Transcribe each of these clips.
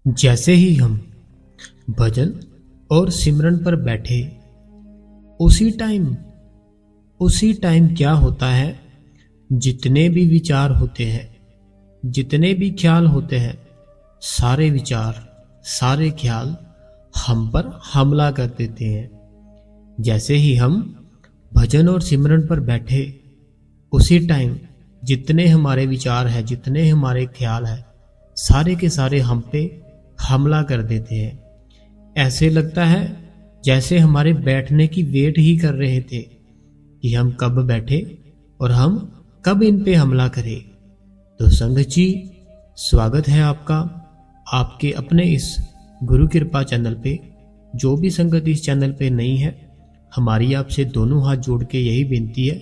जैसे ही हम भजन और सिमरन पर बैठे, उसी टाइम क्या होता है, जितने भी विचार होते हैं, जितने भी ख्याल होते हैं, सारे विचार, सारे ख्याल हम पर हमला कर देते हैं। जैसे ही हम भजन और सिमरन पर बैठे, उसी टाइम जितने हमारे विचार हैं, जितने हमारे ख्याल हैं, सारे के सारे हम पे हमला कर देते हैं। ऐसे लगता है जैसे हमारे बैठने की वेट ही कर रहे थे कि हम कब बैठे और हम कब इन पे हमला करें। तो संगत जी, स्वागत है आपका आपके अपने इस गुरु कृपा चैनल पे। जो भी संगत इस चैनल पे नहीं है, हमारी आपसे दोनों हाथ जोड़ के यही विनती है,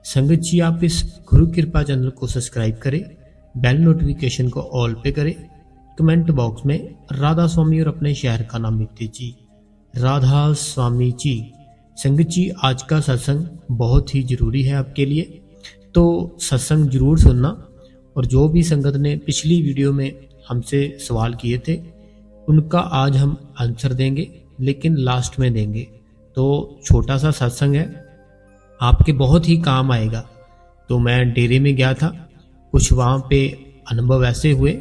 संगत जी आप इस गुरु कृपा चैनल को सब्सक्राइब करें, बेल नोटिफिकेशन को ऑल पे करें, कमेंट बॉक्स में राधा स्वामी और अपने शहर का नाम लिख दीजिए, राधा स्वामी जी। संगत जी, आज का सत्संग बहुत ही जरूरी है आपके लिए, तो सत्संग जरूर सुनना। और जो भी संगत ने पिछली वीडियो में हमसे सवाल किए थे, उनका आज हम आंसर देंगे, लेकिन लास्ट में देंगे। तो छोटा सा सत्संग है, आपके बहुत ही काम आएगा। तो मैं डेरे में गया था, कुछ वहाँ पे अनुभव ऐसे हुए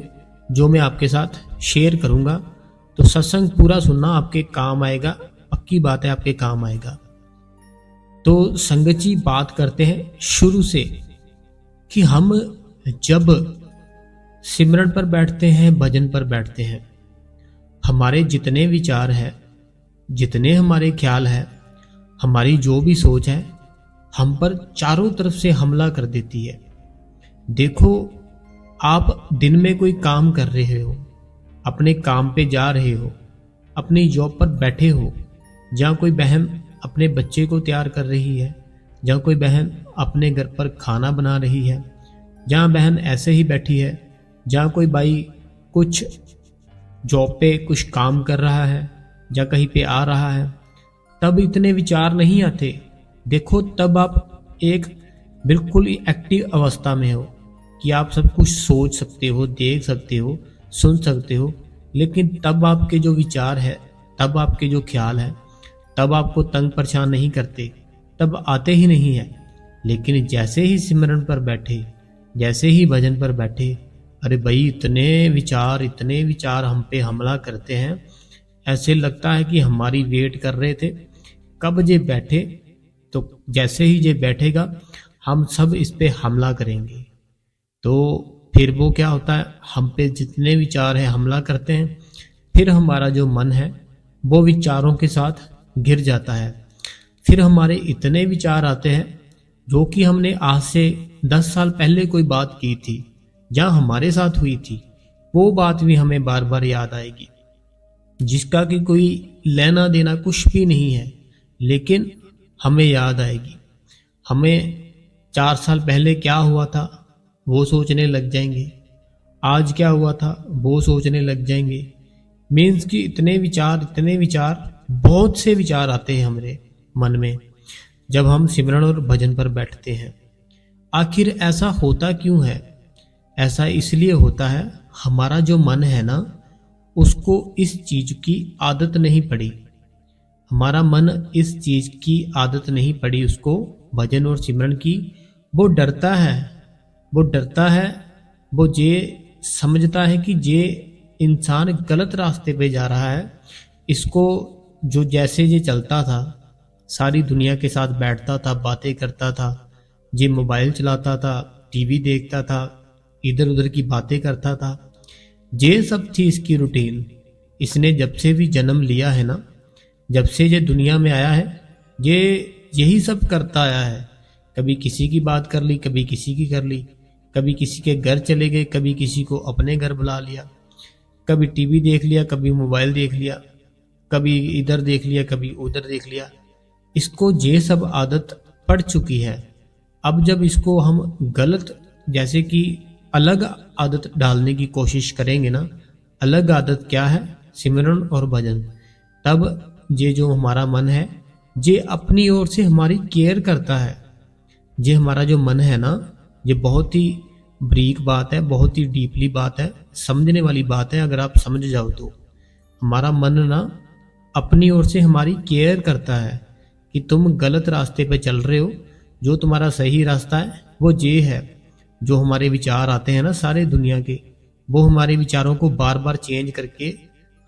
जो मैं आपके साथ शेयर करूँगा। तो सत्संग पूरा सुनना, आपके काम आएगा, पक्की बात है, आपके काम आएगा। तो संगत जी, बात करते हैं शुरू से कि हम जब सिमरन पर बैठते हैं, भजन पर बैठते हैं, हमारे जितने विचार हैं, जितने हमारे ख्याल हैं, हमारी जो भी सोच है, हम पर चारों तरफ से हमला कर देती है। देखो, आप दिन में कोई काम कर रहे हो, अपने काम पे जा रहे हो, अपनी जॉब पर बैठे हो, जहाँ कोई बहन अपने बच्चे को तैयार कर रही है, जहाँ कोई बहन अपने घर पर खाना बना रही है, जहाँ बहन ऐसे ही बैठी है, जहाँ कोई भाई कुछ जॉब पे कुछ काम कर रहा है, जहाँ कहीं पे आ रहा है, तब इतने विचार नहीं आते। देखो, तब आप एक बिल्कुल एक्टिव अवस्था में हो कि आप सब कुछ सोच सकते हो, देख सकते हो, सुन सकते हो। लेकिन तब आपके जो विचार है, तब आपके जो ख्याल है, तब आपको तंग परेशान नहीं करते, तब आते ही नहीं है। लेकिन जैसे ही सिमरन पर बैठे, जैसे ही भजन पर बैठे, अरे भाई, इतने विचार हम पे हमला करते हैं। ऐसे लगता है कि हमारी वेट कर रहे थे कब जे बैठे। तो जैसे ही जे बैठेगा, हम सब इस पे हमला करेंगे। तो फिर वो क्या होता है, हम पे जितने विचार हैं हमला करते हैं। फिर हमारा जो मन है वो विचारों के साथ घिर जाता है। फिर हमारे इतने विचार आते हैं जो कि हमने आज से 10 साल पहले कोई बात की थी, जहाँ हमारे साथ हुई थी, वो बात भी हमें बार बार याद आएगी, जिसका कि कोई लेना देना कुछ भी नहीं है, लेकिन हमें याद आएगी। हमें 4 साल पहले क्या हुआ था वो सोचने लग जाएंगे, आज क्या हुआ था वो सोचने लग जाएंगे। मीन्स कि इतने विचार, बहुत से विचार आते हैं हमारे मन में जब हम सिमरन और भजन पर बैठते हैं। आखिर ऐसा होता क्यों है? ऐसा इसलिए होता है, हमारा जो मन है ना, उसको इस चीज की आदत नहीं पड़ी। हमारा मन इस चीज की आदत नहीं पड़ी उसको, भजन और सिमरन की। वो डरता है, वो ये समझता है कि ये इंसान गलत रास्ते पे जा रहा है। इसको जो जैसे ये चलता था, सारी दुनिया के साथ बैठता था, बातें करता था, ये मोबाइल चलाता था, टीवी देखता था, इधर उधर की बातें करता था, ये सब थी इसकी रूटीन। इसने जब से भी जन्म लिया है ना, जब से ये दुनिया में आया है, ये यही सब करता आया है। कभी किसी की बात कर ली, कभी किसी की कर ली, कभी किसी के घर चले गए, कभी किसी को अपने घर बुला लिया, कभी टीवी देख लिया, कभी मोबाइल देख लिया, कभी इधर देख लिया, कभी उधर देख लिया। इसको ये सब आदत पड़ चुकी है। अब जब इसको हम गलत, जैसे कि अलग आदत डालने की कोशिश करेंगे ना, अलग आदत क्या है, सिमरन और भजन, तब ये जो हमारा मन है, ये अपनी ओर से हमारी केयर करता है। ये हमारा जो मन है ना, ये बहुत ही बारीक बात है, बहुत ही डीपली बात है, समझने वाली बात है। अगर आप समझ जाओ तो हमारा मन ना अपनी ओर से हमारी केयर करता है कि तुम गलत रास्ते पे चल रहे हो, जो तुम्हारा सही रास्ता है वो ये है। जो हमारे विचार आते हैं ना सारे दुनिया के, वो हमारे विचारों को बार बार चेंज करके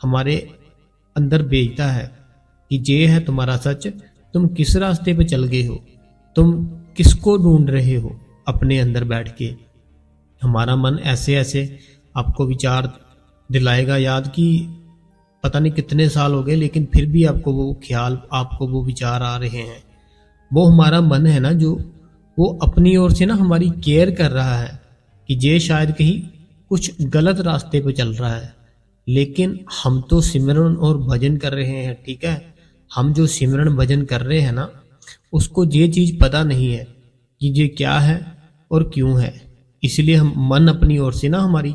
हमारे अंदर भेजता है कि ये है तुम्हारा सच, तुम किस रास्ते पे चल गए हो, तुम किसको ढूंढ रहे हो अपने अंदर बैठ के। हमारा मन ऐसे ऐसे आपको विचार दिलाएगा याद कि पता नहीं कितने साल हो गए, लेकिन फिर भी आपको वो ख्याल, आपको वो विचार आ रहे हैं। वो हमारा मन है ना, जो वो अपनी ओर से ना हमारी केयर कर रहा है कि ये शायद कहीं कुछ गलत रास्ते पे चल रहा है। लेकिन हम तो सिमरन और भजन कर रहे हैं, ठीक है। हम जो सिमरन भजन कर रहे हैं ना, उसको ये चीज पता नहीं है कि ये क्या है और क्यों है। इसलिए हम मन अपनी ओर से ना हमारी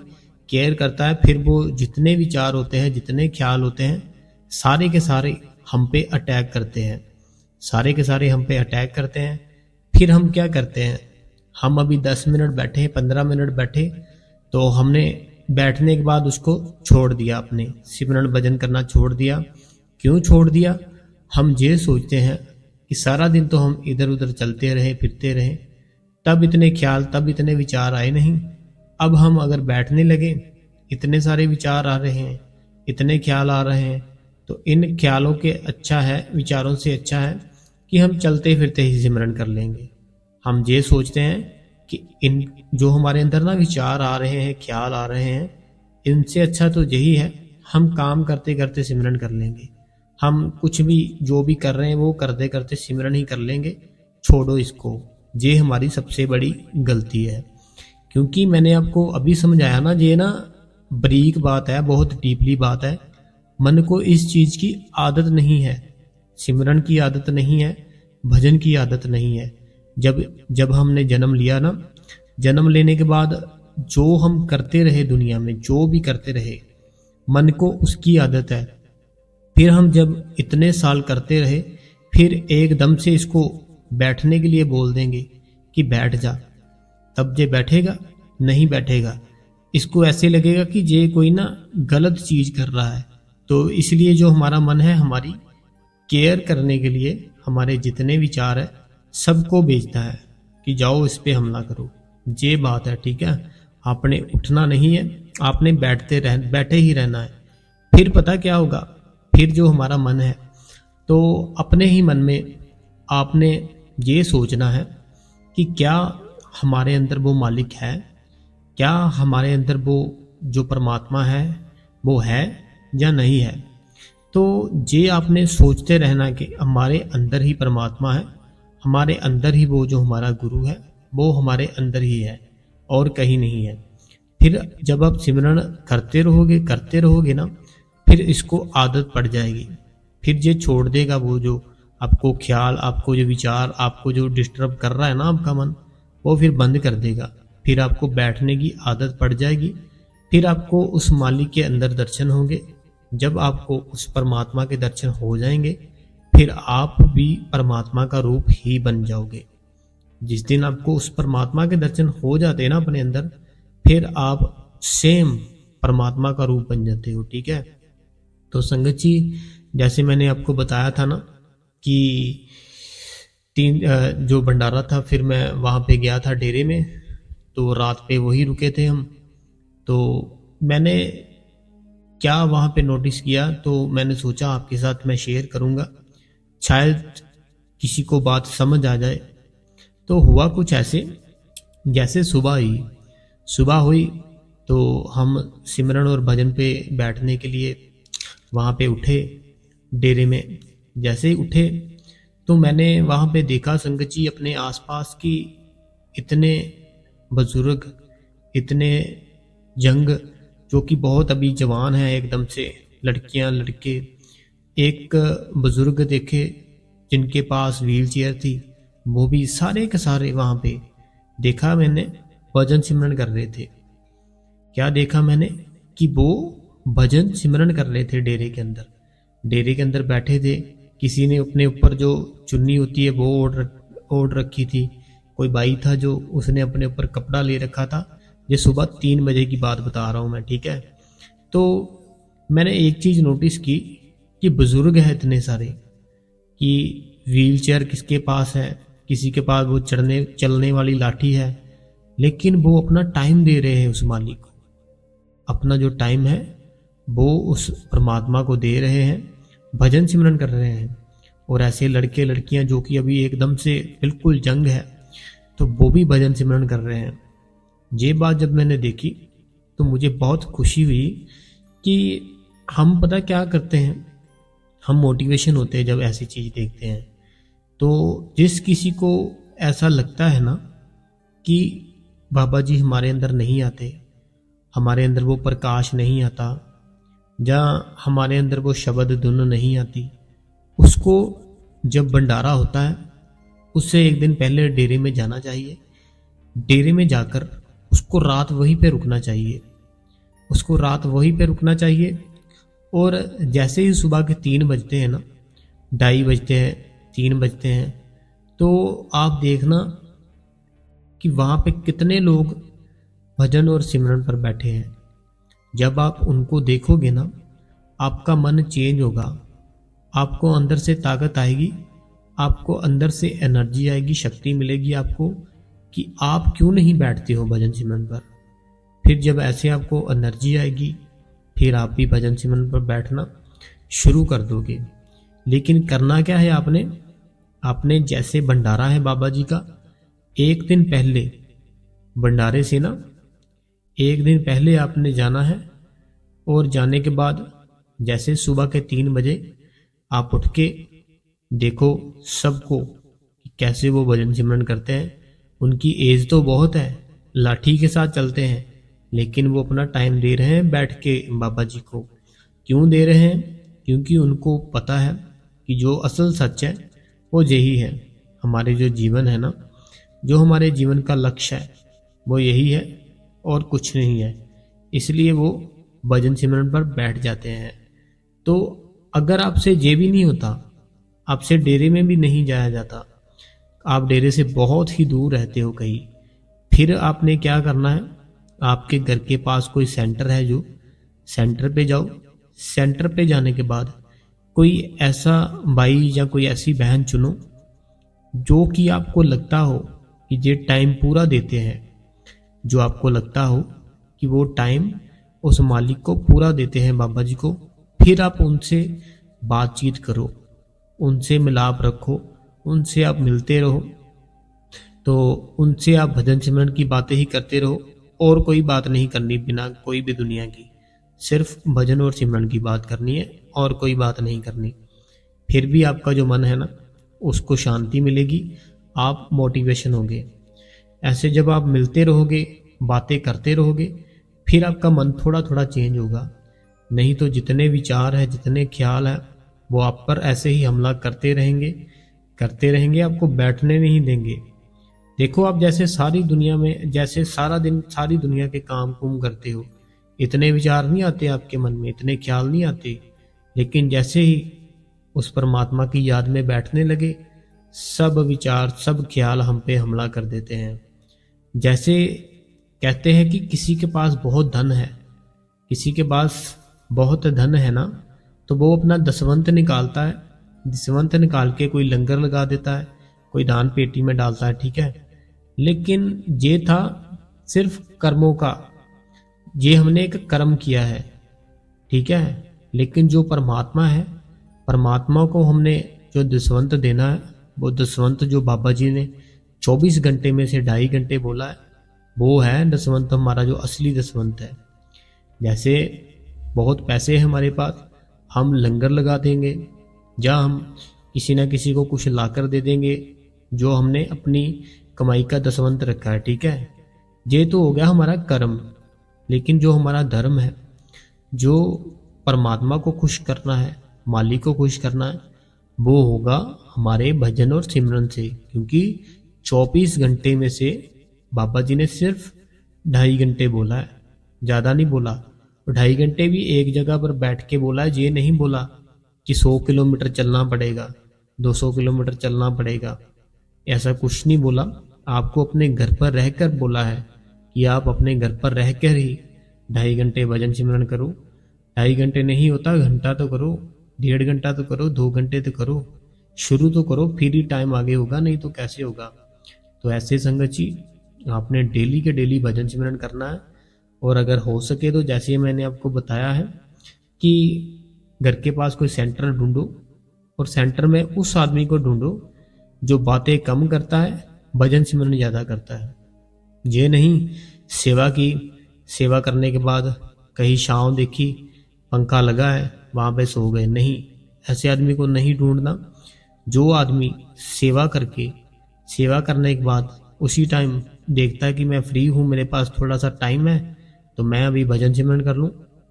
केयर करता है। फिर वो जितने विचार होते हैं, जितने ख्याल होते हैं, सारे के सारे हम पे अटैक करते हैं, सारे के सारे हम पे अटैक करते हैं। फिर हम क्या करते हैं, हम अभी 10 मिनट बैठे, 15 मिनट बैठे, तो हमने बैठने के बाद उसको छोड़ दिया, अपने सिमरन भजन करना छोड़ दिया। क्यों छोड़ दिया? हम ये सोचते हैं कि सारा दिन तो हम इधर उधर चलते रहे, फिरते रहे, तब इतने ख्याल, तब इतने विचार आए नहीं। अब हम अगर बैठने लगे, इतने सारे विचार आ रहे हैं, इतने ख्याल आ रहे हैं, तो इन ख्यालों के अच्छा है, विचारों से अच्छा है कि हम चलते फिरते ही सिमरन कर लेंगे। हम ये सोचते हैं कि इन जो हमारे अंदर ना विचार आ रहे हैं, ख्याल आ रहे हैं, इनसे अच्छा तो यही है हम काम करते करते सिमरन कर लेंगे। हम कुछ भी जो भी कर रहे हैं वो करते करते सिमरन ही कर लेंगे, छोड़ो इसको। ये हमारी सबसे बड़ी गलती है। क्योंकि मैंने आपको अभी समझाया ना, ये ना बारीक बात है, बहुत डीपली बात है। मन को इस चीज की आदत नहीं है, सिमरन की आदत नहीं है, भजन की आदत नहीं है। जब जब हमने जन्म लिया ना, जन्म लेने के बाद जो हम करते रहे दुनिया में, जो भी करते रहे, मन को उसकी आदत है। फिर हम जब इतने साल करते रहे, फिर एकदम से इसको बैठने के लिए बोल देंगे कि बैठ जा, तब ये बैठेगा? नहीं बैठेगा। इसको ऐसे लगेगा कि ये कोई ना गलत चीज कर रहा है। तो इसलिए जो हमारा मन है, हमारी केयर करने के लिए हमारे जितने विचार है सबको भेजता है कि जाओ इस पे हमला करो। ये बात है, ठीक है। आपने उठना नहीं है, आपने बैठे ही रहना है। फिर पता क्या होगा, फिर जो हमारा मन है, तो अपने ही मन में आपने ये सोचना है कि क्या हमारे अंदर वो मालिक है, क्या हमारे अंदर वो जो परमात्मा है वो है या नहीं है। तो ये आपने सोचते रहना कि हमारे अंदर ही परमात्मा है, हमारे अंदर ही वो जो हमारा गुरु है वो हमारे अंदर ही है और कहीं नहीं है। फिर जब आप सिमरन करते रहोगे ना, फिर इसको आदत पड़ जाएगी। फिर ये छोड़ देगा वो जो आपको ख्याल, आपको जो विचार, आपको जो डिस्टर्ब कर रहा है ना आपका मन, वो फिर बंद कर देगा। फिर आपको बैठने की आदत पड़ जाएगी। फिर आपको उस मालिक के अंदर दर्शन होंगे। जब आपको उस परमात्मा के दर्शन हो जाएंगे, फिर आप भी परमात्मा का रूप ही बन जाओगे। जिस दिन आपको उस परमात्मा के दर्शन हो जाते हैं ना अपने अंदर, फिर आप सेम परमात्मा का रूप बन जाते हो, ठीक है। तो संगत जी, जैसे मैंने आपको बताया था ना कि जो भंडारा था, फिर मैं वहाँ पे गया था डेरे में, तो रात पे वही रुके थे हम। तो मैंने क्या वहाँ पे नोटिस किया, तो मैंने सोचा आपके साथ मैं शेयर करूँगा, शायद किसी को बात समझ आ जाए। तो हुआ कुछ ऐसे, जैसे सुबह हुई तो हम सिमरन और भजन पे बैठने के लिए वहाँ पे उठे डेरे में। जैसे ही उठे तो मैंने वहाँ पे देखा संगत जी, अपने आसपास की इतने बुजुर्ग, इतने यंग, जो कि बहुत अभी जवान हैं एकदम से, लड़कियां लड़के। एक बुजुर्ग देखे जिनके पास व्हील चेयर थी, वो भी सारे के सारे वहाँ पे देखा मैंने भजन सिमरन कर रहे थे। क्या देखा मैंने कि वो भजन सिमरन कर रहे थे डेरे के अंदर। डेरे के अंदर बैठे थे, किसी ने अपने ऊपर जो चुन्नी होती है वो ओढ़ रखी थी। कोई भाई था जो उसने अपने ऊपर कपड़ा ले रखा था, ये सुबह 3 बजे की बात बता रहा हूँ मैं, ठीक है। तो मैंने एक चीज़ नोटिस की कि बुज़ुर्ग हैं इतने सारे कि व्हील चेयर किसके पास है, किसी के पास वो चलने वाली लाठी है, लेकिन वो अपना टाइम दे रहे हैं उस मालिक को। अपना जो टाइम है वो उस परमात्मा को दे रहे हैं, भजन सिमरन कर रहे हैं। और ऐसे लड़के लड़कियां जो कि अभी एकदम से बिल्कुल जंग है, तो वो भी भजन सिमरन कर रहे हैं। ये बात जब मैंने देखी तो मुझे बहुत खुशी हुई कि हम पता क्या करते हैं, हम मोटिवेशन होते हैं जब ऐसी चीज़ देखते हैं। तो जिस किसी को ऐसा लगता है ना कि बाबा जी हमारे अंदर नहीं आते, हमारे अंदर वो प्रकाश नहीं आता, जहाँ हमारे अंदर वो शब्द धुन नहीं आती, उसको जब भंडारा होता है उससे एक दिन पहले डेरे में जाना चाहिए। डेरे में जाकर उसको रात वहीं पे रुकना चाहिए, उसको रात वहीं पे रुकना चाहिए। और जैसे ही सुबह के 3 बजते हैं ना, 2:30 बजते हैं, 3 बजते हैं, तो आप देखना कि वहाँ पे कितने लोग भजन और सिमरन पर बैठे हैं। जब आप उनको देखोगे ना, आपका मन चेंज होगा, आपको अंदर से ताकत आएगी, आपको अंदर से एनर्जी आएगी, शक्ति मिलेगी आपको कि आप क्यों नहीं बैठते हो भजन सिमरन पर। फिर जब ऐसे आपको एनर्जी आएगी, फिर आप भी भजन सिमरन पर बैठना शुरू कर दोगे। लेकिन करना क्या है, आपने जैसे भंडारा है बाबा जी का, एक दिन पहले भंडारे से ना, एक दिन पहले आपने जाना है। और जाने के बाद जैसे सुबह के 3 बजे आप उठ के देखो सबको कि कैसे वो भजन सिमरन करते हैं। उनकी एज तो बहुत है, लाठी के साथ चलते हैं, लेकिन वो अपना टाइम दे रहे हैं बैठ के बाबा जी को। क्यों दे रहे हैं? क्योंकि उनको पता है कि जो असल सच है वो यही है। हमारे जो जीवन है ना, जो हमारे जीवन का लक्ष्य है वो यही है और कुछ नहीं है। इसलिए वो भजन सिमरन पर बैठ जाते हैं। तो अगर आपसे ये भी नहीं होता, आपसे डेरे में भी नहीं जाया जाता, आप डेरे से बहुत ही दूर रहते हो कहीं, फिर आपने क्या करना है, आपके घर के पास कोई सेंटर है, जो सेंटर पे जाओ। सेंटर पे जाने के बाद कोई ऐसा भाई या कोई ऐसी बहन चुनो जो कि आपको लगता हो कि ये टाइम पूरा देते हैं, जो आपको लगता हो कि वो टाइम उस मालिक को पूरा देते हैं, बाबा जी को। फिर आप उनसे बातचीत करो, उनसे मिलाप रखो, उनसे आप मिलते रहो। तो उनसे आप भजन सिमरन की बातें ही करते रहो, और कोई बात नहीं करनी बिना कोई भी दुनिया की, सिर्फ भजन और सिमरन की बात करनी है और कोई बात नहीं करनी। फिर भी आपका जो मन है ना, उसको शांति मिलेगी, आप मोटिवेशन होगे। ऐसे जब आप मिलते रहोगे, बातें करते रहोगे, फिर आपका मन थोड़ा थोड़ा चेंज होगा। नहीं तो जितने विचार है, जितने ख्याल है, वो आप पर ऐसे ही हमला करते रहेंगे, आपको बैठने नहीं देंगे। देखो, आप जैसे सारी दुनिया में, जैसे सारा दिन सारी दुनिया के काम कुम करते हो, इतने विचार नहीं आते आपके मन में, इतने ख्याल नहीं आते। लेकिन जैसे ही उस परमात्मा की याद में बैठने लगे, सब विचार, सब ख्याल हम पे हमला कर देते हैं। जैसे कहते हैं कि किसी के पास बहुत धन है, किसी के पास बहुत धन है ना, तो वो अपना दसवंत निकालता है, दसवंत निकाल के कोई लंगर लगा देता है, कोई दान पेटी में डालता है, ठीक है। लेकिन ये था सिर्फ कर्मों का, ये हमने एक कर्म किया है, ठीक है। लेकिन जो परमात्मा है, परमात्मा को हमने जो दसवंत देना है, वो दसवंत जो बाबा जी ने 24 घंटे में से 2.5 घंटे बोला है, वो है दसवंत, हमारा जो असली दसवंत है। जैसे बहुत पैसे हैं हमारे पास, हम लंगर लगा देंगे, या हम किसी ना किसी को कुछ लाकर दे देंगे, जो हमने अपनी कमाई का दसवंत रखा है, ठीक है। ये तो हो गया हमारा कर्म। लेकिन जो हमारा धर्म है, जो परमात्मा को खुश करना है, मालिक को खुश करना है, वो होगा हमारे भजन और सिमरन से। क्योंकि 24 घंटे में से बाबा जी ने सिर्फ 2.5 घंटे बोला है, ज़्यादा नहीं बोला। 2.5 घंटे भी एक जगह पर बैठ के बोला है, ये नहीं बोला कि 100 किलोमीटर चलना पड़ेगा, 200 किलोमीटर चलना पड़ेगा, ऐसा कुछ नहीं बोला। आपको अपने घर पर रहकर बोला है, कि आप अपने घर पर रह कर ही 2.5 घंटे भजन सिमरन करो। 2.5 घंटे नहीं होता, घंटा तो करो, 1.5 घंटा तो करो, 2 घंटे तो करो, शुरू तो करो, फिर ही टाइम आगे होगा, नहीं तो कैसे होगा। तो ऐसे संगत जी आपने डेली के डेली भजन सिमरन करना है। और अगर हो सके तो जैसे मैंने आपको बताया है कि घर के पास कोई सेंटर ढूंढो और सेंटर में उस आदमी को ढूंढो जो बातें कम करता है, भजन सिमरन ज़्यादा करता है। ये नहीं सेवा की, सेवा करने के बाद कहीं छाँव देखी, पंखा लगा है, वहाँ पे सो गए, नहीं, ऐसे आदमी को नहीं ढूंढना। जो आदमी सेवा करके, सेवा करने के बाद उसी टाइम देखता है कि मैं फ्री हूँ, मेरे पास थोड़ा सा टाइम है, तो मैं अभी भजन सिमरन कर लूँ,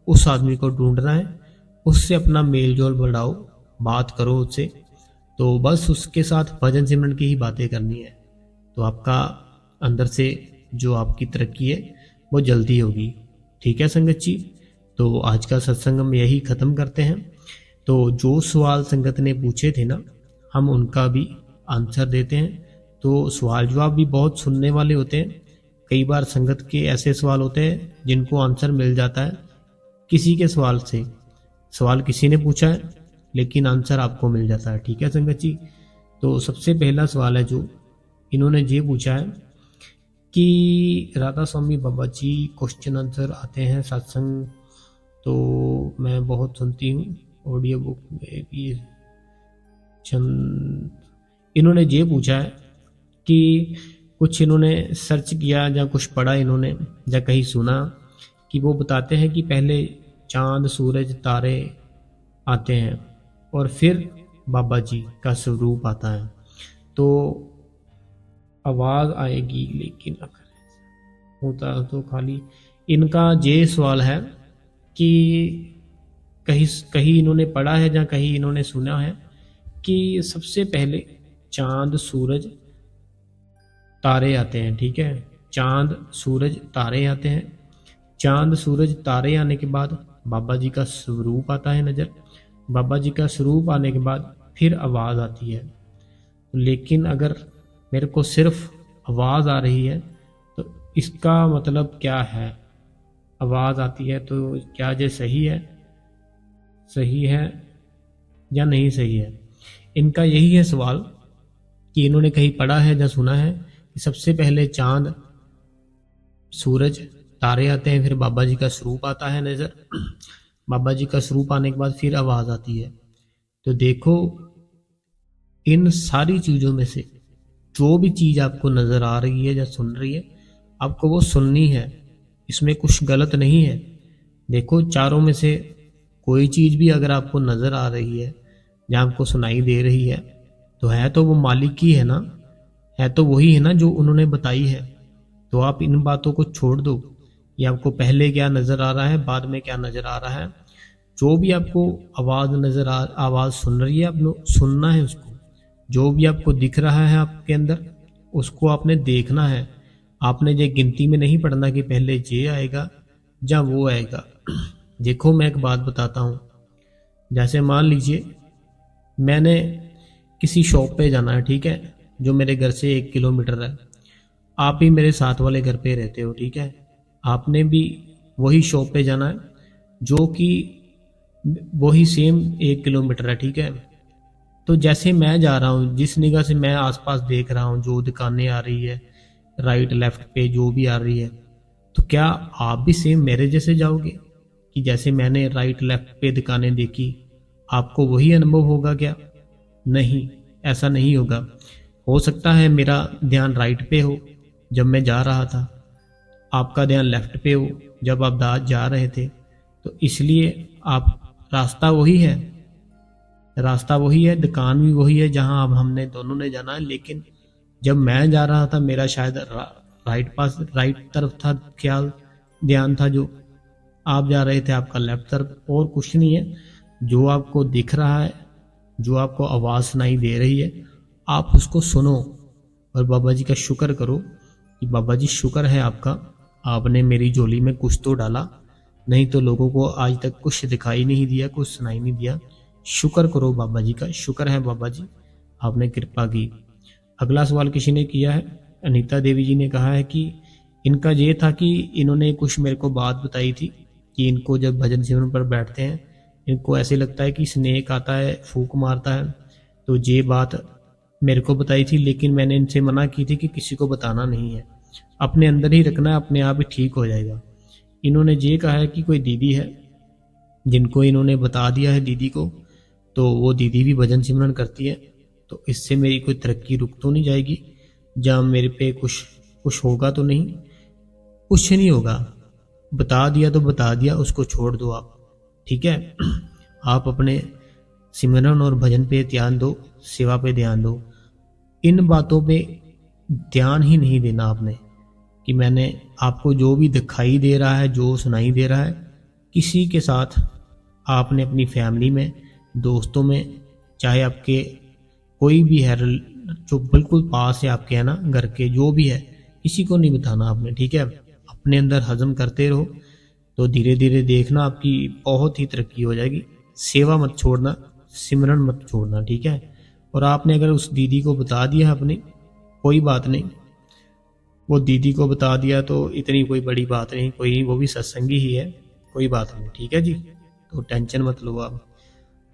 उस आदमी को ढूंढना है, उससे अपना मेल जोल बढ़ाओ, बात करो उससे। तो बस उसके साथ भजन सिमरन की ही बातें करनी है, तो आपका अंदर से जो आपकी तरक्की है वो जल्दी होगी। ठीक है संगत जी, तो आज का सत्संग हम यही ख़त्म करते हैं। तो जो सवाल संगत ने पूछे थे ना, हम उनका भी आंसर देते हैं। तो सवाल जवाब भी बहुत सुनने वाले होते हैं। कई बार संगत के ऐसे सवाल होते हैं जिनको आंसर मिल जाता है किसी के सवाल से। सवाल किसी ने पूछा है लेकिन आंसर आपको मिल जाता है। ठीक है संगत जी, तो सबसे पहला सवाल है जो इन्होंने ये पूछा है कि राधा स्वामी बाबा जी क्वेश्चन आंसर आते हैं सत्संग, तो मैं बहुत सुनती हूँ, ऑडियो बुक में भी इन्होंने ये पूछा है कि कुछ इन्होंने सर्च किया या कुछ पढ़ा इन्होंने या कहीं सुना कि वो बताते हैं कि पहले चांद सूरज तारे आते हैं और फिर बाबा जी का स्वरूप आता है, तो आवाज़ आएगी, लेकिन अगर होता तो खाली। इनका ये सवाल है कि कहीं कहीं इन्होंने पढ़ा है या कहीं इन्होंने सुना है कि सबसे पहले चांद सूरज तारे आते हैं। ठीक है, चांद सूरज तारे आते हैं, चांद सूरज तारे आने के बाद बाबा जी का स्वरूप आता है नज़र, बाबा जी का स्वरूप आने के बाद फिर आवाज़ आती है। लेकिन अगर मेरे को सिर्फ आवाज़ आ रही है तो इसका मतलब क्या है? आवाज़ आती है तो क्या ये सही है, सही है या नहीं सही है? इनका यही है सवाल कि इन्होंने कहीं पढ़ा है या सुना है कि सबसे पहले चांद सूरज तारे आते हैं, फिर बाबा जी का स्वरूप आता है नज़र, बाबा जी का स्वरूप आने के बाद फिर आवाज़ आती है। तो देखो, इन सारी चीज़ों में से जो भी चीज़ आपको नज़र आ रही है या सुन रही है, आपको वो सुननी है, इसमें कुछ गलत नहीं है। देखो, चारों में से कोई चीज़ भी अगर आपको नज़र आ रही है या आपको सुनाई दे रही है तो है तो वो मालिक की है ना, है तो वही है ना जो उन्होंने बताई है। तो आप इन बातों को छोड़ दो कि आपको पहले क्या नज़र आ रहा है, बाद में क्या नज़र आ रहा है। जो भी आपको आवाज़ सुन रही है, आपको सुनना है उसको। जो भी आपको दिख रहा है आपके अंदर, उसको आपने देखना है। आपने ये गिनती में नहीं पढ़ना कि पहले ये आएगा या वो आएगा। देखो, मैं एक बात बताता हूँ। जैसे मान लीजिए मैंने किसी शॉप पे जाना है, ठीक है, जो मेरे घर से 1 किलोमीटर है। आप ही मेरे साथ वाले घर पे रहते हो, ठीक है, आपने भी वही शॉप पे जाना है जो कि वही सेम 1 किलोमीटर है, ठीक है। तो जैसे मैं जा रहा हूँ, जिस निगाह से मैं आसपास देख रहा हूँ, जो दुकानें आ रही है राइट लेफ्ट पे जो भी आ रही है, तो क्या आप भी सेम मेरे जैसे जाओगे कि जैसे मैंने राइट लेफ्ट पे दुकानें देखी, आपको वही अनुभव होगा क्या? नहीं, ऐसा नहीं होगा। हो सकता है मेरा ध्यान राइट पे हो जब मैं जा रहा था, आपका ध्यान लेफ्ट पे हो जब आप दाद जा रहे थे, तो इसलिए आप रास्ता वही है, रास्ता वही है, दुकान भी वही है जहां अब हमने दोनों ने जाना है। लेकिन जब मैं जा रहा था मेरा शायद राइट तरफ था ख्याल, ध्यान था, जो आप जा रहे थे आपका लेफ्ट तरफ। और कुछ नहीं है, जो आपको दिख रहा है, जो आपको आवाज़ सुनाई दे रही है, आप उसको सुनो और बाबा जी का शुक्र करो कि बाबा जी शुक्र है आपका, आपने मेरी झोली में कुछ तो डाला, नहीं तो लोगों को आज तक कुछ दिखाई नहीं दिया, कुछ सुनाई नहीं दिया। शुक्र करो बाबा जी का, शुक्र है बाबा जी आपने कृपा की। अगला सवाल किसी ने किया है, अनीता देवी जी ने कहा है कि इनका ये था कि इन्होंने कुछ मेरे को बात बताई थी कि इनको जब भजन सिमरन पर बैठते हैं इनको ऐसे लगता है कि स्नेक आता है फूंक मारता है। तो ये बात मेरे को बताई थी, लेकिन मैंने इनसे मना की थी कि किसी को बताना नहीं है, अपने अंदर ही रखना है, अपने आप ही ठीक हो जाएगा। इन्होंने ये कहा है कि कोई दीदी है जिनको इन्होंने बता दिया है दीदी को, तो वो दीदी भी भजन सिमरन करती है, तो इससे मेरी कोई तरक्की रुक तो नहीं जाएगी, जहाँ मेरे पे कुछ कुछ होगा तो नहीं, कुछ नहीं होगा। बता दिया तो बता दिया, उसको छोड़ दो आप, ठीक है। आप अपने सिमरन और भजन पे ध्यान दो, सेवा पे ध्यान दो। इन बातों पे ध्यान ही नहीं देना आपने कि मैंने आपको जो भी दिखाई दे रहा है, जो सुनाई दे रहा है, किसी के साथ आपने अपनी फैमिली में, दोस्तों में, चाहे आपके कोई भी है जो बिल्कुल पास है आपके, है ना, घर के जो भी है, किसी को नहीं बताना आपने, ठीक है। अपने अंदर हजम करते रहो, तो धीरे धीरे देखना आपकी बहुत ही तरक्की हो जाएगी। सेवा मत छोड़ना, सिमरन मत छोड़ना, ठीक है। और आपने अगर उस दीदी को बता दिया अपनी, कोई बात नहीं, वो दीदी को बता दिया तो इतनी कोई बड़ी बात नहीं, कोई वो भी सत्संगी ही है, कोई बात नहीं, ठीक है जी। तो टेंशन मत लो आप।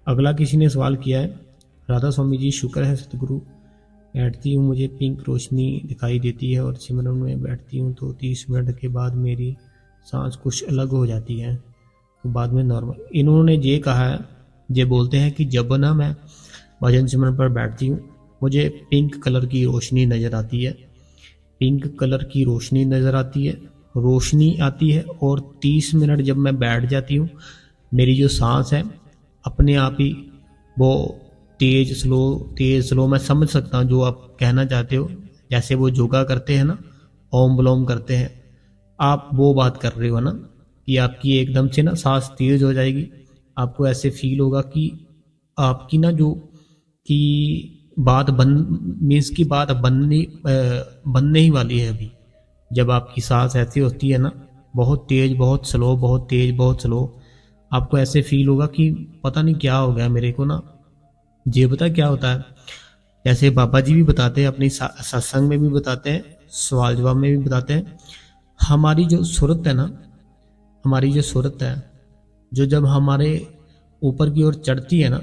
अगला किसी ने सवाल किया है, राधा स्वामी जी शुक्र है सतगुरु, बैठती हूँ मुझे पिंक रोशनी दिखाई देती है और सिमरन में बैठती हूँ तो 30 मिनट के बाद मेरी सांस कुछ अलग हो जाती है, तो बाद में नॉर्मल। इन्होंने ये कहा है, ये बोलते हैं कि जब ना मैं भजन सिमरन पर बैठती हूँ मुझे पिंक कलर की रोशनी नज़र आती है, पिंक कलर की रोशनी नज़र आती है, रोशनी आती है, और 30 मिनट जब मैं बैठ जाती हूँ मेरी जो सांस है अपने आप ही वो तेज स्लो मैं समझ सकता हूँ जो आप कहना चाहते हो, जैसे वो योगा करते हैं ना, ओम विलोम करते हैं, आप वो बात कर रहे हो ना, कि आपकी एकदम से ना सांस तेज हो जाएगी, आपको ऐसे फील होगा कि आपकी ना जो कि बात बन मीन्स की बात बनने ही वाली है अभी। जब आपकी सांस ऐसी होती है ना, बहुत तेज बहुत स्लो, बहुत तेज बहुत स्लो, आपको ऐसे फील होगा कि पता नहीं क्या हो गया मेरे को ना। ये पता क्या होता है, जैसे बाबा जी भी बताते हैं, अपनी सत्संग में भी बताते हैं, सवाल जवाब में भी बताते हैं, हमारी जो सूरत है ना, हमारी जो सूरत है, जो जब हमारे ऊपर की ओर चढ़ती है ना,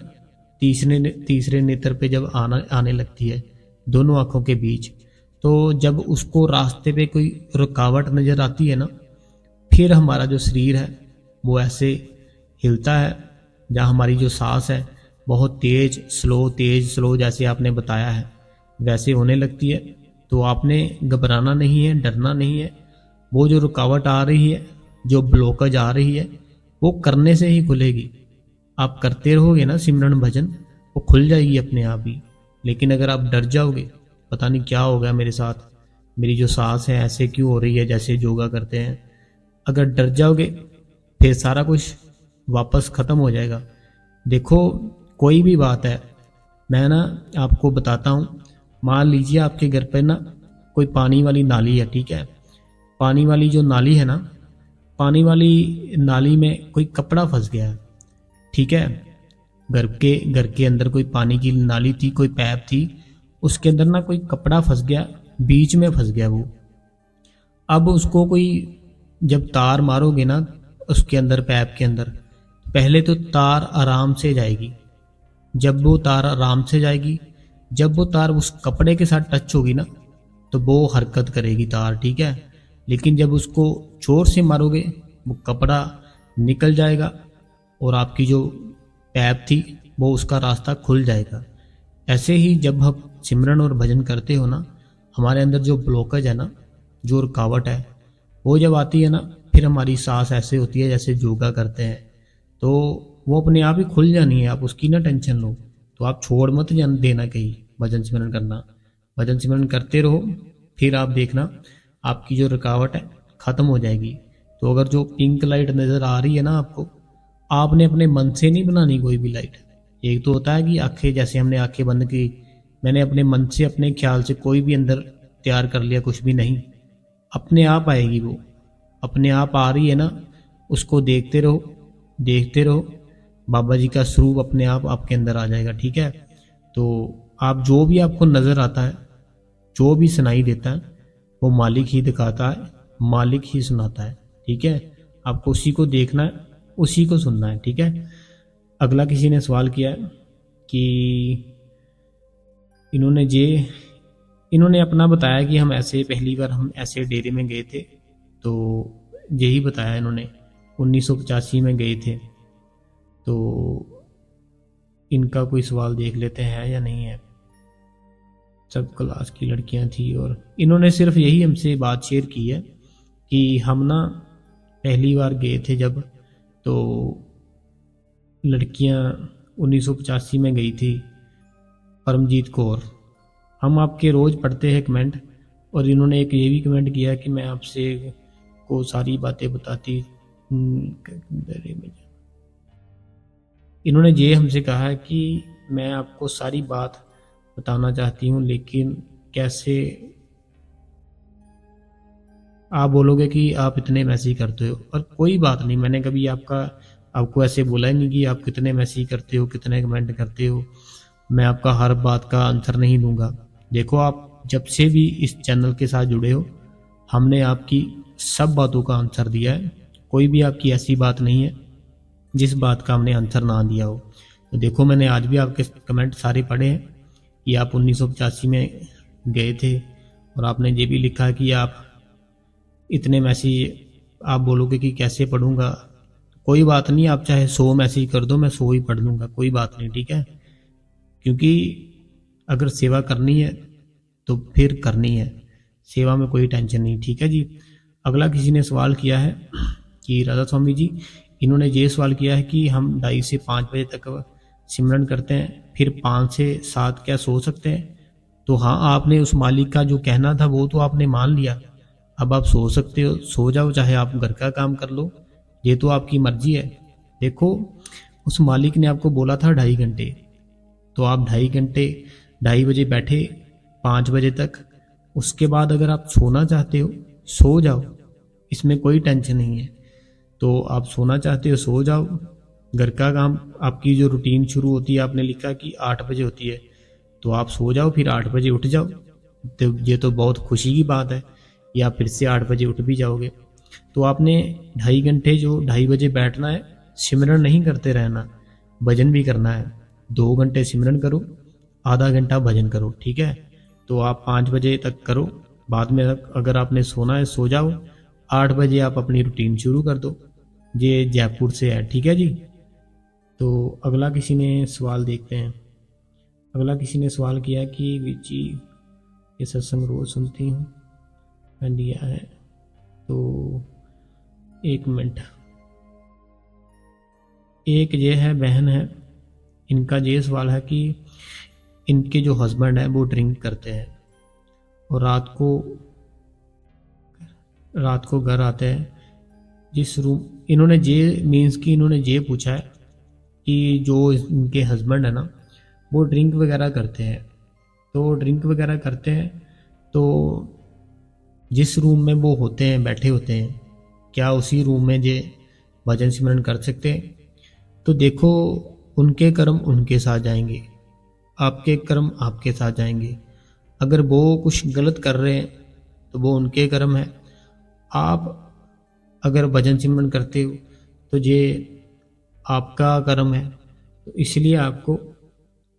तीसरे नेत्र पे जब आने लगती है दोनों आंखों के बीच, तो जब उसको रास्ते पे कोई रुकावट नजर आती है ना, फिर हमारा जो शरीर है वो ऐसे हिलता है, जहाँ हमारी जो सांस है बहुत तेज स्लो जैसे आपने बताया है वैसे होने लगती है। तो आपने घबराना नहीं है, डरना नहीं है। वो जो रुकावट आ रही है, जो ब्लॉकेज आ रही है, वो करने से ही खुलेगी। आप करते रहोगे ना सिमरन भजन, वो खुल जाएगी अपने आप ही। लेकिन अगर आप डर जाओगे, पता नहीं क्या हो गया मेरे साथ, मेरी जो सांस है ऐसे क्यों हो रही है जैसे योगा करते हैं, अगर डर जाओगे फिर सारा कुछ वापस ख़त्म हो जाएगा। देखो कोई भी बात है, मैं ना आपको बताता हूँ, मान लीजिए आपके घर पर ना कोई पानी वाली नाली है, ठीक है। पानी वाली जो नाली है ना, पानी वाली नाली में कोई कपड़ा फंस गया है, ठीक है। घर के अंदर कोई पानी की नाली थी, कोई पैप थी, उसके अंदर ना कोई कपड़ा फंस गया, बीच में फंस गया वो। अब उसको कोई जब तार मारोगे ना उसके अंदर, पैप के अंदर, पहले तो तार आराम से जाएगी। जब वो तार आराम से जाएगी, जब वो तार उस कपड़े के साथ टच होगी ना, तो वो हरकत करेगी तार, ठीक है। लेकिन जब उसको जोर से मारोगे वो कपड़ा निकल जाएगा और आपकी जो पैप थी वो उसका रास्ता खुल जाएगा। ऐसे ही जब हम सिमरन और भजन करते हो ना, हमारे अंदर जो ब्लॉकेज है ना, जो रुकावट है, वो जब आती है ना, फिर हमारी सांस ऐसे होती है जैसे योगा करते हैं, तो वो अपने आप ही खुल जानी है, आप उसकी ना टेंशन लो। तो आप छोड़ मत देना कहीं भजन सिमरन करना, भजन सिमरन करते रहो, फिर आप देखना आपकी जो रुकावट है ख़त्म हो जाएगी। तो अगर जो पिंक लाइट नज़र आ रही है ना आपको, आपने अपने मन से नहीं बनानी कोई भी लाइट। एक तो होता है कि आंखें, जैसे हमने आंखें बंद की, मैंने अपने मन से अपने ख्याल से कोई भी अंदर तैयार कर लिया, कुछ भी नहीं, अपने आप आएगी वो, अपने आप आ रही है ना, उसको देखते रहो देखते रहो, बाबा जी का स्वरूप अपने आप आपके अंदर आ जाएगा, ठीक है। तो आप जो भी आपको नज़र आता है, जो भी सुनाई देता है, वो मालिक ही दिखाता है, मालिक ही सुनाता है। ठीक है, आपको उसी को देखना है, उसी को सुनना है। ठीक है। अगला किसी ने सवाल किया है कि इन्होंने अपना बताया कि हम ऐसे पहली बार हम ऐसे डेरे में गए थे, तो यही बताया इन्होंने 1985 में गए थे। तो इनका कोई सवाल देख लेते हैं या नहीं है। सब क्लास की लड़कियां थी और इन्होंने सिर्फ यही हमसे बात शेयर की है कि हम ना पहली बार गए थे जब, तो लड़कियां 1985 में गई थी, परमजीत कौर। हम आपके रोज़ पढ़ते हैं कमेंट, और इन्होंने एक ये भी कमेंट किया कि मैं आपसे को सारी बातें बताती। इन्होंने ये हमसे कहा है कि मैं आपको सारी बात बताना चाहती हूँ, लेकिन कैसे आप बोलोगे कि आप इतने मैसेज करते हो। और कोई बात नहीं, मैंने कभी आपको ऐसे बोला ही नहीं कि आप कितने मैसेज करते हो, कितने कमेंट करते हो। मैं आपका हर बात का आंसर नहीं दूंगा। देखो, आप जब से भी इस चैनल के साथ जुड़े हो, हमने आपकी सब बातों का आंसर दिया है। कोई भी आपकी ऐसी बात नहीं है जिस बात का हमने आंसर ना दिया हो। तो देखो, मैंने आज भी आपके कमेंट सारे पढ़े हैं कि आप 1985 में गए थे, और आपने ये भी लिखा कि आप इतने मैसेज, आप बोलोगे कि कैसे पढ़ूंगा। कोई बात नहीं, आप चाहे 100 मैसेज कर दो, मैं 100 ही पढ़ लूंगा, कोई बात नहीं। ठीक है, क्योंकि अगर सेवा करनी है तो फिर करनी है, सेवा में कोई टेंशन नहीं। ठीक है जी। अगला किसी ने सवाल किया है कि राधा स्वामी जी, इन्होंने ये सवाल किया है कि हम 2:30 से 5 बजे तक सिमरन करते हैं, फिर 5 से 7 क्या सो सकते हैं? तो हाँ, आपने उस मालिक का जो कहना था वो तो आपने मान लिया। अब आप सो सकते हो, सो जाओ, चाहे आप घर का काम कर लो, ये तो आपकी मर्जी है। देखो, उस मालिक ने आपको बोला था 2.5 घंटे, तो आप 2.5 घंटे 2:30 बजे बैठे 5 बजे तक। उसके बाद अगर आप सोना चाहते हो, सो जाओ, इसमें कोई टेंशन नहीं है। तो आप सोना चाहते हो, सो जाओ। घर का काम, आपकी जो रूटीन शुरू होती है, आपने लिखा कि 8 बजे होती है, तो आप सो जाओ, फिर 8 बजे उठ जाओ। तो ये तो बहुत खुशी की बात है, या फिर से 8 बजे उठ भी जाओगे। तो आपने 2.5 घंटे जो 2:30 बजे बैठना है, सिमरन नहीं करते रहना, भजन भी करना है। 2 घंटे सिमरन करो, आधा घंटा भजन करो। ठीक है, तो आप 5 बजे तक करो, बाद में अगर आपने सोना है सो जाओ, 8 बजे आप अपनी रूटीन शुरू कर दो। ये जयपुर से है। ठीक है जी। तो अगला किसी ने सवाल देखते हैं। अगला किसी ने सवाल किया कि विची ये सत्संग रोज सुनती हूँ, मैं दिया है। तो 1 मिनट, एक ये है बहन है, इनका ये सवाल है कि इनके जो हस्बैंड है वो ड्रिंक करते हैं, और रात को घर आते हैं। जिस रूम, इन्होंने ये मीन्स कि इन्होंने ये पूछा है कि जो इनके हस्बैंड है ना, वो ड्रिंक वगैरह करते हैं। तो ड्रिंक वगैरह करते हैं तो जिस रूम में वो होते हैं, बैठे होते हैं, क्या उसी रूम में ये भजन सिमरन कर सकते हैं? तो देखो, उनके कर्म उनके साथ जाएंगे, आपके कर्म आपके साथ जाएंगे। अगर वो कुछ गलत कर रहे हैं तो वो उनके कर्म है। आप अगर भजन सिमरन करते हो तो ये आपका कर्म है। तो इसलिए आपको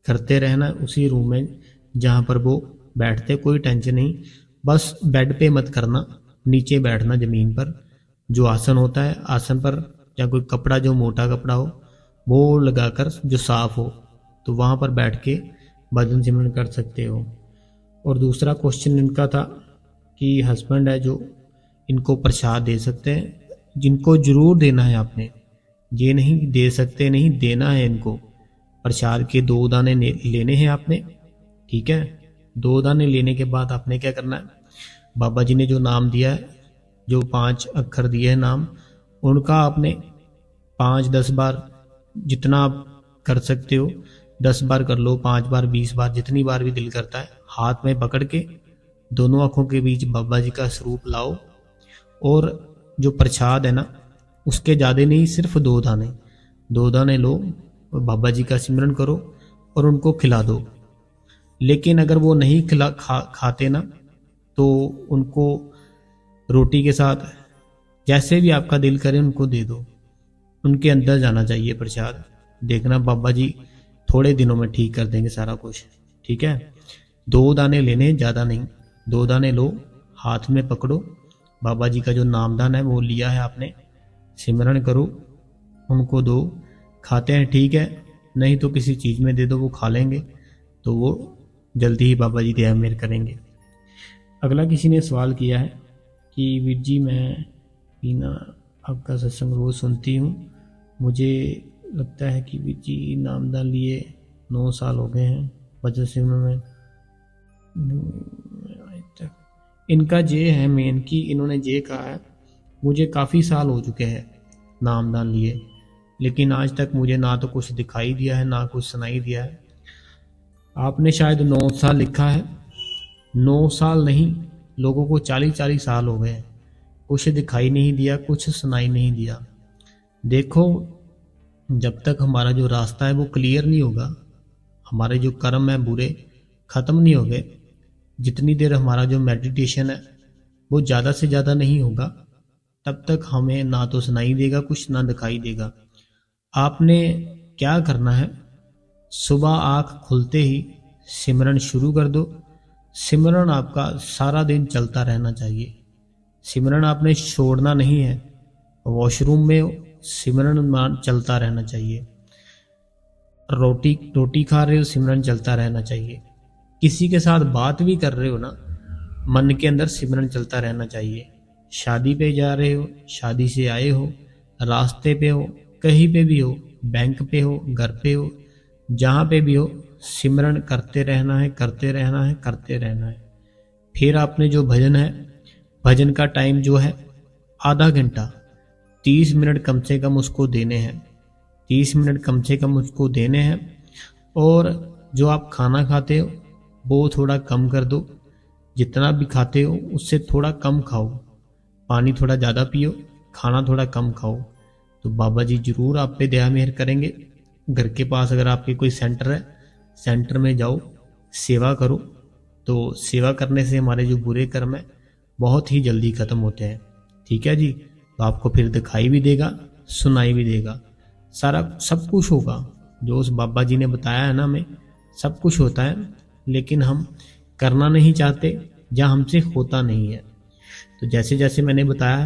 करते रहना उसी रूम में जहाँ पर वो बैठते, कोई टेंशन नहीं। बस बेड पे मत करना, नीचे बैठना ज़मीन पर। जो आसन होता है, आसन पर या कोई कपड़ा, जो मोटा कपड़ा हो वो लगाकर, जो साफ हो, तो वहाँ पर बैठ के भजन सिमरन कर सकते हो। और दूसरा क्वेश्चन इनका था कि हस्बैंड है जो, इनको प्रसाद दे सकते हैं? जिनको जरूर देना है आपने, ये नहीं दे सकते नहीं, देना है इनको। प्रसाद के 2 दाने लेने हैं आपने। ठीक है, 2 दाने लेने के बाद आपने क्या करना है, बाबा जी ने जो नाम दिया है, जो 5 अक्षर दिए हैं नाम, उनका आपने 5-10 बार, जितना आप कर सकते हो, 10 बार कर लो, 5 बार, 20 बार, जितनी बार भी दिल करता है, हाथ में पकड़ के दोनों आंखों के बीच बाबा जी का स्वरूप लाओ। और जो प्रसाद है ना, उसके ज़्यादा नहीं, सिर्फ 2 दाने लो, और बाबा जी का सिमरन करो और उनको खिला दो। लेकिन अगर वो नहीं खाते ना, तो उनको रोटी के साथ, जैसे भी आपका दिल करे उनको दे दो। उनके अंदर जाना चाहिए प्रसाद। देखना बाबा जी थोड़े दिनों में ठीक कर देंगे सारा कुछ। ठीक है, 2 दाने लेने, ज़्यादा नहीं। 2 दाने लो, हाथ में पकड़ो। बाबा जी का जो नामदान है वो लिया है आपने, सिमरन करो, उनको दो। खाते हैं ठीक है, नहीं तो किसी चीज़ में दे दो, वो खा लेंगे तो वो जल्दी ही बाबा जी दया मेहर करेंगे। अगला किसी ने सवाल किया है कि वीर जी मैं बिना आपका सत्संग रोज़ सुनती हूँ, मुझे लगता है कि वीर जी नामदान लिए 9 साल हो गए हैं, भजन सिमरन में। इनका ये है मेन कि इन्होंने ये कहा है मुझे काफ़ी साल हो चुके हैं नामदान लिए, लेकिन आज तक मुझे ना तो कुछ दिखाई दिया है ना कुछ सुनाई दिया है। आपने शायद 9 साल लिखा है, 9 साल नहीं, लोगों को 40-40 साल हो गए, कुछ दिखाई नहीं दिया, कुछ सुनाई नहीं दिया। देखो, जब तक हमारा जो रास्ता है वो क्लियर नहीं होगा, हमारे जो कर्म है बुरे ख़त्म नहीं हो गए, जितनी देर हमारा जो मेडिटेशन है वो ज़्यादा से ज़्यादा नहीं होगा, तब तक हमें ना तो सुनाई देगा कुछ, ना दिखाई देगा। आपने क्या करना है, सुबह आँख खुलते ही सिमरन शुरू कर दो। सिमरन आपका सारा दिन चलता रहना चाहिए। सिमरन आपने छोड़ना नहीं है। वॉशरूम में सिमरन चलता रहना चाहिए। रोटी खा रहे हो, सिमरन चलता रहना चाहिए। किसी के साथ बात भी कर रहे हो ना, मन के अंदर सिमरन चलता रहना चाहिए। शादी पे जा रहे हो, शादी से आए हो, रास्ते पे हो, कहीं पे भी हो, बैंक पे हो, घर पे हो, जहाँ पे भी हो, सिमरन करते रहना है, करते रहना है, करते रहना है। फिर आपने जो भजन है, भजन का टाइम जो है आधा घंटा, 30 मिनट कम से कम उसको देने हैं। 30 मिनट कम से कम उसको देने हैं। और जो आप खाना खाते हो वो थोड़ा कम कर दो। जितना भी खाते हो उससे थोड़ा कम खाओ। पानी थोड़ा ज़्यादा पियो, खाना थोड़ा कम खाओ, तो बाबा जी ज़रूर आप पे दया मेहर करेंगे। घर के पास अगर आपके कोई सेंटर है, सेंटर में जाओ, सेवा करो, तो सेवा करने से हमारे जो बुरे कर्म है बहुत ही जल्दी ख़त्म होते हैं। ठीक है जी, तो आपको फिर दिखाई भी देगा, सुनाई भी देगा, सारा सब कुछ होगा जो उस बाबा जी ने बताया है ना, हमें सब कुछ होता है, लेकिन हम करना नहीं चाहते या हमसे होता नहीं है। तो जैसे जैसे मैंने बताया